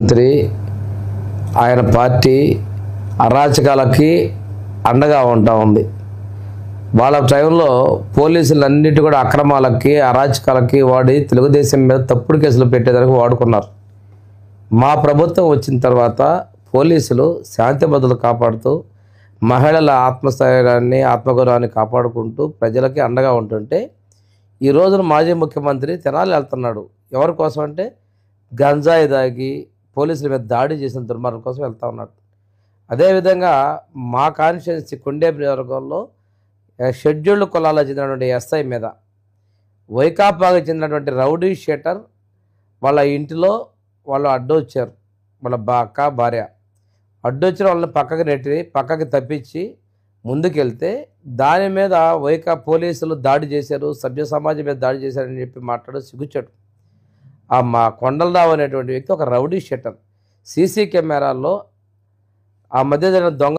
మంత్రి ఆయన పార్టీ అరాచకాలకి అండగా ఉంటా ఉంది. వాళ్ళ టైంలో పోలీసులన్నిటి కూడా అక్రమాలకి అరాచకాలకి వాడి తెలుగుదేశం మీద తప్పుడు కేసులు పెట్టేదానికి వాడుకున్నారు. మా ప్రభుత్వం వచ్చిన తర్వాత పోలీసులు శాంతి భద్రతలు కాపాడుతూ మహిళల ఆత్మస్థైర్యాన్ని ఆత్మగౌరవాన్ని కాపాడుకుంటూ ప్రజలకి అండగా ఉంటుంటే ఈ రోజున మాజీ ముఖ్యమంత్రి తెనాలి వెళ్తున్నాడు. ఎవరి కోసం అంటే గంజాయి దాగి పోలీసుల మీద దాడి చేసిన దుర్మార్గం కోసం వెళ్తూ ఉన్నాడు. అదేవిధంగా మా కాన్స్టిట్యున్సీ కొండేపు నియోజకవర్గంలో షెడ్యూల్డ్ కులాలకు చెందినటువంటి ఎస్ఐ మీద వైకాపాకి చెందినటువంటి రౌడీ షీటర్ వాళ్ళ ఇంటిలో వాళ్ళు అడ్డొచ్చారు. వాళ్ళ అక్క భార్య అడ్డొచ్చిన వాళ్ళని పక్కకి తప్పించి ముందుకెళ్తే దాని మీద పోలీసులు దాడి చేశారు, సభ్య సమాజం మీద దాడి చేశారని చెప్పి మాట్లాడు సిగ్గుచ్చాడు. ఆ మా కొండలరావు అనేటువంటి వ్యక్తి ఒక రౌడీ షీటర్. సీసీ కెమెరాల్లో ఆ మధ్య జరిగిన దొంగ